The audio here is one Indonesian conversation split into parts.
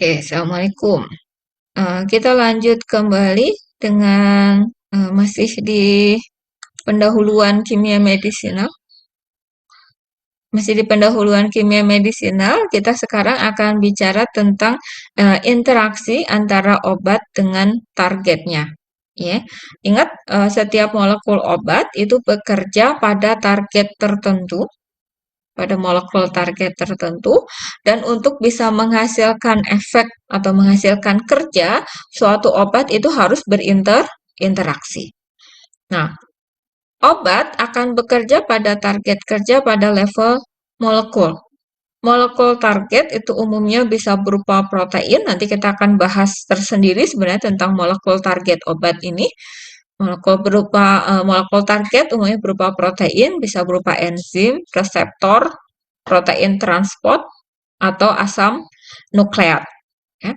Oke, Assalamualaikum. Kita lanjut kembali dengan masih di pendahuluan kimia medisinal. Masih di pendahuluan kimia medisinal, kita sekarang akan bicara tentang interaksi antara obat dengan targetnya. Ya, ingat setiap molekul obat itu bekerja pada target tertentu, pada molekul target tertentu, dan untuk bisa menghasilkan efek atau menghasilkan kerja, suatu obat itu harus berinteraksi. Nah, obat akan bekerja pada target kerja pada level molekul. Molekul target itu umumnya bisa berupa protein, nanti kita akan bahas tersendiri sebenarnya tentang molekul target obat ini. Molekul target umumnya berupa protein, bisa berupa enzim, reseptor, protein transport, atau asam nukleat. Ya.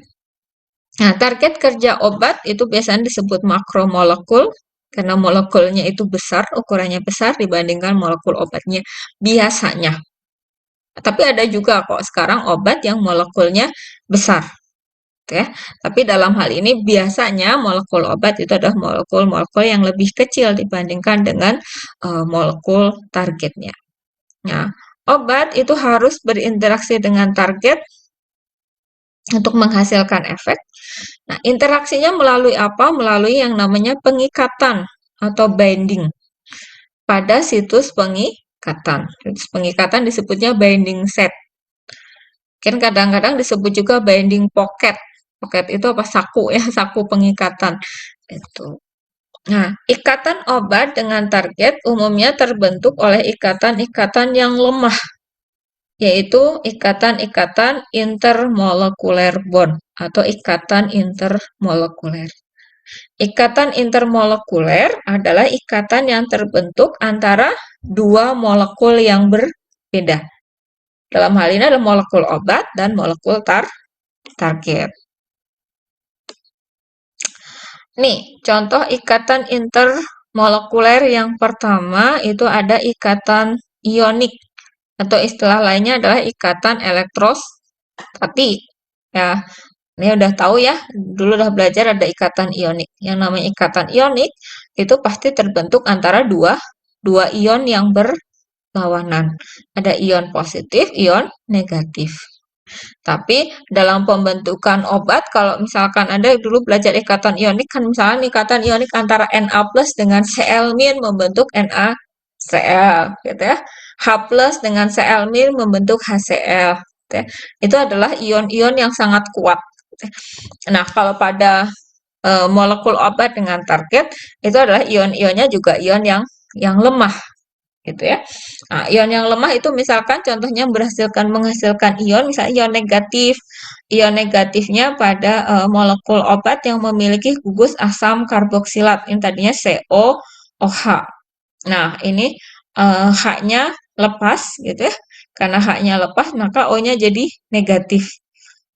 Nah, target kerja obat itu biasanya disebut makromolekul, karena molekulnya itu besar, ukurannya besar dibandingkan molekul obatnya biasanya. Tapi ada juga kok sekarang obat yang molekulnya besar. Ya. Tapi dalam hal ini biasanya molekul obat itu adalah molekul-molekul yang lebih kecil dibandingkan dengan molekul targetnya. Nah, obat itu harus berinteraksi dengan target untuk menghasilkan efek. Nah, interaksinya melalui apa? Melalui yang namanya pengikatan atau binding pada situs pengikatan. Situs pengikatan disebutnya binding set. Kan kadang-kadang disebut juga binding pocket. Pocket itu apa? Saku ya, saku pengikatan. Itu. Nah, ikatan obat dengan target umumnya terbentuk oleh ikatan-ikatan yang lemah, yaitu ikatan-ikatan intermolekuler bond atau ikatan intermolekuler. Ikatan intermolekuler adalah ikatan yang terbentuk antara dua molekul yang berbeda. Dalam hal ini adalah molekul obat dan molekul target. Nih, contoh ikatan intermolekuler yang pertama itu ada ikatan ionik atau istilah lainnya adalah ikatan elektrostatik. Ya, ini udah tahu ya, dulu udah belajar ada ikatan ionik. Yang namanya ikatan ionik itu pasti terbentuk antara dua ion yang berlawanan. Ada ion positif, ion negatif. Tapi dalam pembentukan obat, kalau misalkan Anda dulu belajar ikatan ionik, kan misalnya ikatan ionik antara Na plus dengan Cl- membentuk NaCl, gitu ya. H plus dengan Cl- membentuk HCl. Gitu ya. Itu adalah ion-ion yang sangat kuat. Gitu ya. Nah, kalau pada molekul obat dengan target, itu adalah ion-ionnya juga ion yang lemah gitu ya. Nah, ion yang lemah itu misalkan contohnya menghasilkan ion, misalnya ion negatif. Ion negatifnya pada molekul obat yang memiliki gugus asam karboksilat. Ini tadinya COOH. Nah, ini H-nya lepas gitu ya. Karena H-nya lepas, maka O-nya jadi negatif.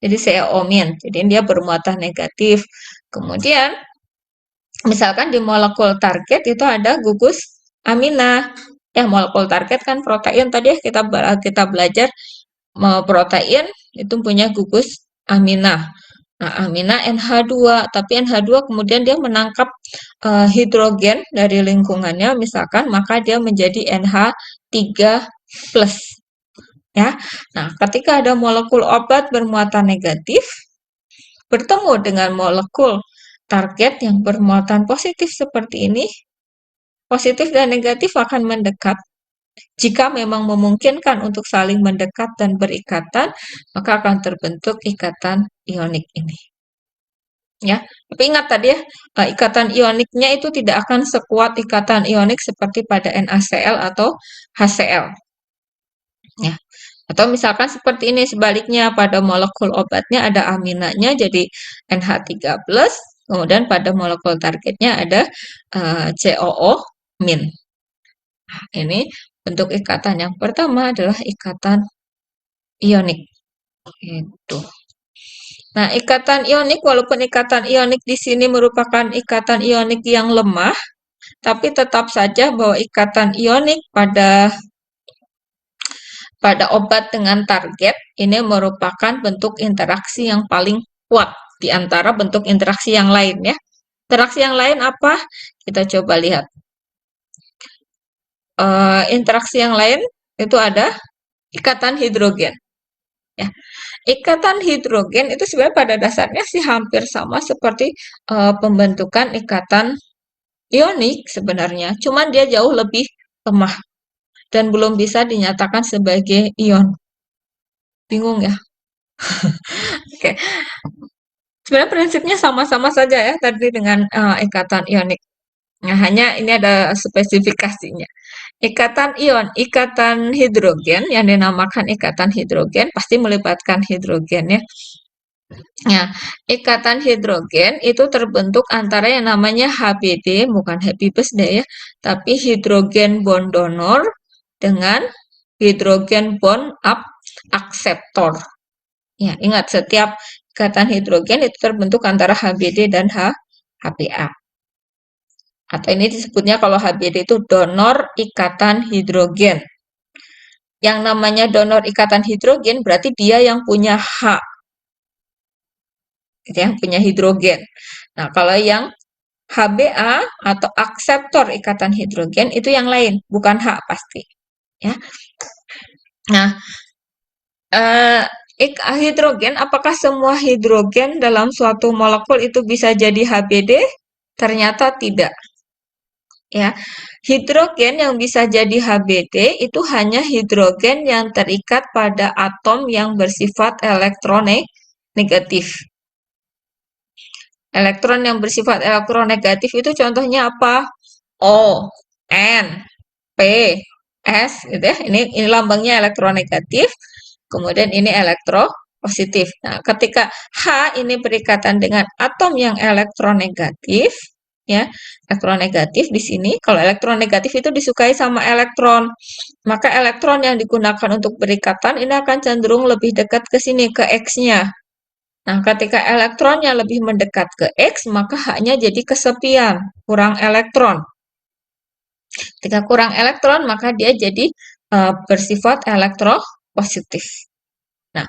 Jadi CO-. Jadi dia bermuatan negatif. Kemudian misalkan di molekul target itu ada gugus amina. Ya, molekul target kan protein tadi ya kita belajar protein itu punya gugus amina. Nah, amina NH2, tapi NH2 kemudian dia menangkap hidrogen dari lingkungannya misalkan, maka dia menjadi NH3+. Ya. Nah, ketika ada molekul obat bermuatan negatif bertemu dengan molekul target yang bermuatan positif seperti ini, positif dan negatif akan mendekat. Jika memang memungkinkan untuk saling mendekat dan berikatan, maka akan terbentuk ikatan ionik ini. Ya, tapi ingat tadi ya, ikatan ioniknya itu tidak akan sekuat ikatan ionik seperti pada NaCl atau HCl. Ya. Atau misalkan seperti ini sebaliknya pada molekul obatnya ada aminanya jadi NH3+, kemudian pada molekul targetnya ada COO-. Ini bentuk ikatan yang pertama adalah ikatan ionik. Itu. Nah, ikatan ionik walaupun ikatan ionik di sini merupakan ikatan ionik yang lemah, tapi tetap saja bahwa ikatan ionik pada pada obat dengan target, ini merupakan bentuk interaksi yang paling kuat di antara bentuk interaksi yang lain ya. Interaksi yang lain apa? Kita coba lihat. Interaksi yang lain itu ada ikatan hidrogen. Ya. Ikatan hidrogen itu sebenarnya pada dasarnya sih hampir sama seperti pembentukan ikatan ionik sebenarnya, cuman dia jauh lebih lemah dan belum bisa dinyatakan sebagai ion. Bingung ya? Oke, sebenarnya prinsipnya sama-sama saja ya tadi dengan ikatan ionik. Nah, hanya ini ada spesifikasinya. Ikatan ion, ikatan hidrogen yang dinamakan ikatan hidrogen pasti melibatkan hidrogen ya. Nah, ikatan hidrogen itu terbentuk antara yang namanya HBD, bukan happy birthday ya, tapi hidrogen bond donor dengan hidrogen bond up akseptor. Ya, ingat setiap ikatan hidrogen itu terbentuk antara HBD dan HBA. Atau ini disebutnya kalau HBD itu donor ikatan hidrogen. Yang namanya donor ikatan hidrogen berarti dia yang punya H, yang punya hidrogen. Nah, kalau yang HBA atau akseptor ikatan hidrogen itu yang lain, bukan H pasti. Ya. Nah, hidrogen, apakah semua hidrogen dalam suatu molekul itu bisa jadi HBD? Ternyata tidak. Ya, hidrogen yang bisa jadi HBD itu hanya hidrogen yang terikat pada atom yang bersifat elektronegatif. Elektron yang bersifat elektronegatif itu contohnya apa? O, N, P, S, gitu ya. Ini lambangnya elektronegatif, kemudian ini elektropositif. Nah, ketika H ini berikatan dengan atom yang elektronegatif, ya, elektronegatif di sini. Kalau elektronegatif itu disukai sama elektron, maka elektron yang digunakan untuk berikatan ini akan cenderung lebih dekat ke sini, ke X-nya. Nah, ketika elektronnya lebih mendekat ke X, maka H-nya jadi kesepian, kurang elektron. Ketika kurang elektron, maka dia jadi bersifat elektropositif. Nah,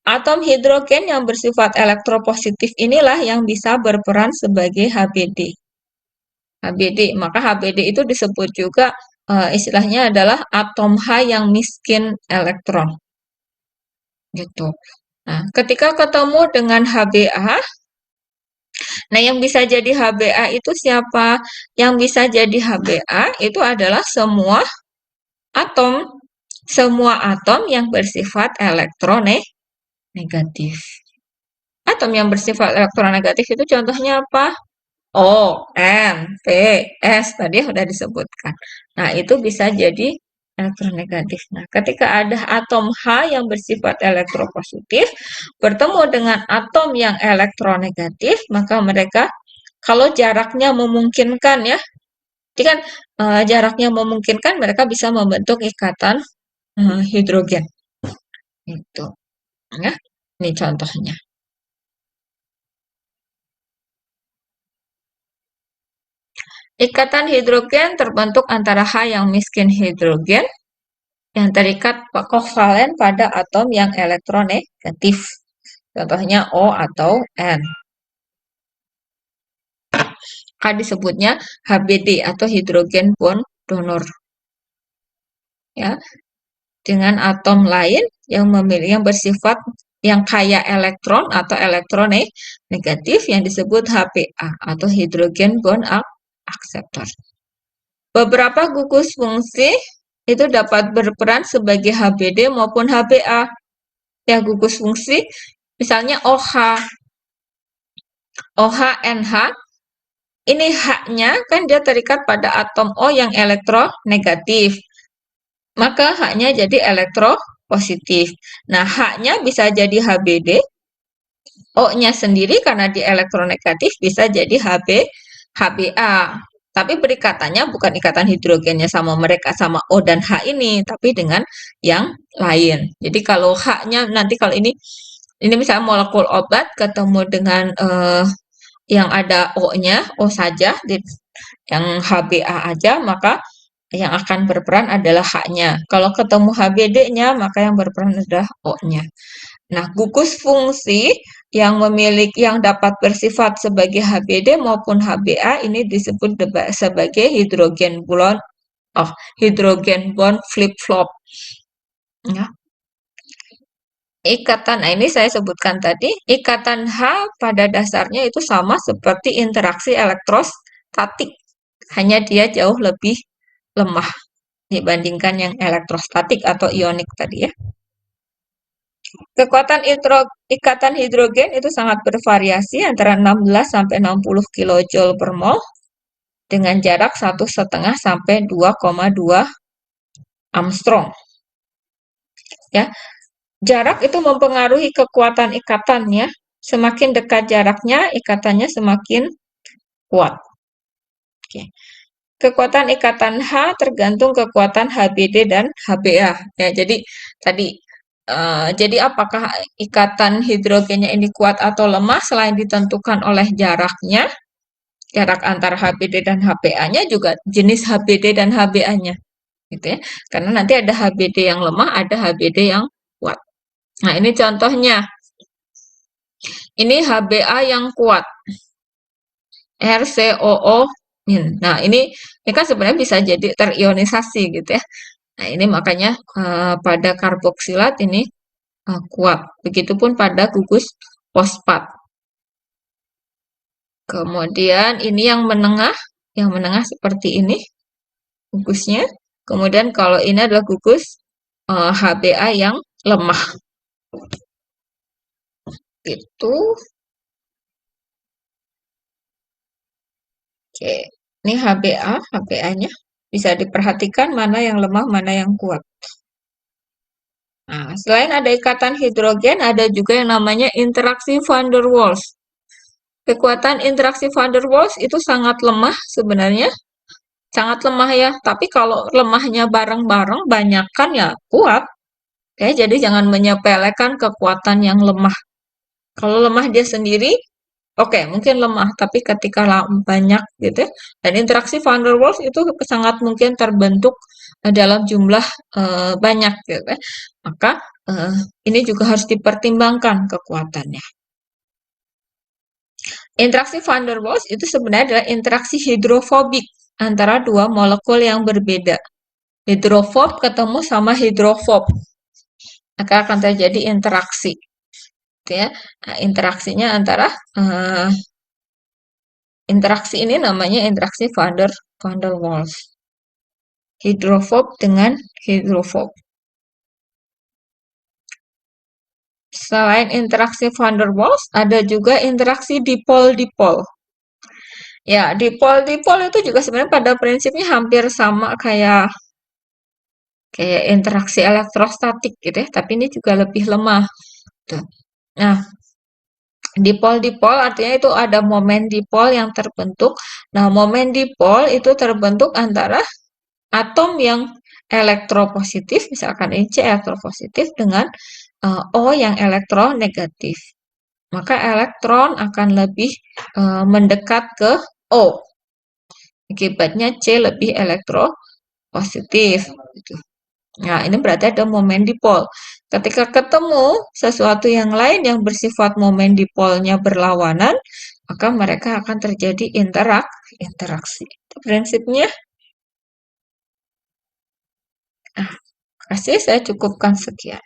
atom hidrogen yang bersifat elektropositif inilah yang bisa berperan sebagai HBD. HBD, maka HBD itu disebut juga istilahnya adalah atom H yang miskin elektron. Gitu. Nah, ketika ketemu dengan HBA, nah yang bisa jadi HBA itu siapa? Yang bisa jadi HBA itu adalah semua atom. Semua atom yang bersifat elektronegatif. Atom yang bersifat elektronegatif itu contohnya apa? O, N, P, S tadi sudah disebutkan. Nah, itu bisa jadi elektronegatif. Nah, ketika ada atom H yang bersifat elektropositif bertemu dengan atom yang elektronegatif, maka mereka kalau jaraknya memungkinkan ya, jadi kan jaraknya memungkinkan mereka bisa membentuk ikatan hidrogen. Itu, ya. Ini contohnya. Ikatan hidrogen terbentuk antara H yang miskin hidrogen yang terikat kovalen pada atom yang elektronegatif. Contohnya O atau N. K disebutnya HBD atau hidrogen bond donor. Ya, dengan atom lain yang bersifat yang kaya elektron atau elektronegatif yang disebut HBA atau hidrogen bond acceptor. Beberapa gugus fungsi itu dapat berperan sebagai HBD maupun HBA. Ya, gugus fungsi misalnya OH, OH, NH, ini H-nya kan dia terikat pada atom O yang elektronegatif. Maka H-nya jadi elektropositif. Nah, H-nya bisa jadi HBD, O-nya sendiri karena di elektronegatif bisa jadi HBA. Tapi berikatannya bukan ikatan hidrogennya sama mereka sama O dan H ini, tapi dengan yang lain. Jadi kalau H-nya nanti kalau ini misalnya molekul obat ketemu dengan yang ada O-nya, O saja, yang HBA aja, maka yang akan berperan adalah H-nya. Kalau ketemu HBD-nya, maka yang berperan adalah O-nya. Nah, gugus fungsi yang memiliki yang dapat bersifat sebagai HBD maupun HBA ini disebut sebagai hidrogen bond flip-flop. Ya. Ikatan, nah ini saya sebutkan tadi, ikatan H pada dasarnya itu sama seperti interaksi elektrostatik, hanya dia jauh lebih lemah dibandingkan yang elektrostatik atau ionik tadi ya. Kekuatan ikatan hidrogen itu sangat bervariasi antara 16 sampai 60 kilojoule per mol dengan jarak 1,5 sampai 2,2 Armstrong. Ya, jarak itu mempengaruhi kekuatan ikatannya. Semakin dekat jaraknya, ikatannya semakin kuat. Oke. Kekuatan ikatan H tergantung kekuatan HBD dan HBA. Ya, jadi tadi jadi apakah ikatan hidrogennya ini kuat atau lemah selain ditentukan oleh jaraknya, jarak antara HBD dan HBA-nya juga jenis HBD dan HBA-nya, gitu ya. Karena nanti ada HBD yang lemah, ada HBD yang kuat. Nah, ini contohnya. Ini HBA yang kuat. RCOO. Nah, ini kan sebenarnya bisa jadi terionisasi gitu ya. Nah, ini makanya pada karboksilat ini kuat. Begitupun pada gugus fosfat. Kemudian ini yang menengah seperti ini gugusnya. Kemudian kalau ini adalah gugus HBA yang lemah. Itu. Oke. Ini HBA-nya. Bisa diperhatikan mana yang lemah, mana yang kuat. Nah, selain ada ikatan hidrogen, ada juga yang namanya interaksi van der Waals. Kekuatan interaksi van der Waals itu sangat lemah sebenarnya, sangat lemah ya. Tapi kalau lemahnya bareng-bareng, banyakkan ya kuat. Ya, jadi jangan menyepelekan kekuatan yang lemah. Kalau lemah dia sendiri, oke, mungkin lemah, tapi ketika banyak gitu ya, dan interaksi van der Waals itu sangat mungkin terbentuk dalam jumlah banyak gitu ya. Maka ini juga harus dipertimbangkan kekuatannya. Interaksi van der Waals itu sebenarnya adalah interaksi hidrofobik antara dua molekul yang berbeda. Hidrofob ketemu sama hidrofob, maka akan terjadi interaksi. Gitu ya. Nah, interaksinya antara interaksi ini namanya interaksi van der Waals. Hidrofob dengan hidrofob. Selain interaksi van der Waals, ada juga interaksi dipol-dipol. Ya, dipol-dipol itu juga sebenarnya pada prinsipnya hampir sama kayak interaksi elektrostatik gitu ya, tapi ini juga lebih lemah. Tuh. Nah, dipol-dipol artinya itu ada momen dipol yang terbentuk. Nah, momen dipol itu terbentuk antara atom yang elektropositif, misalkan ini C elektropositif dengan O yang elektronegatif. Maka elektron akan lebih mendekat ke O. Akibatnya C lebih elektropositif. Gitu. Nah, ini berarti ada momen dipol. Ketika ketemu sesuatu yang lain yang bersifat momen dipolnya berlawanan, maka mereka akan terjadi interaksi. Itu prinsipnya. Nah, kasih saya cukupkan sekian.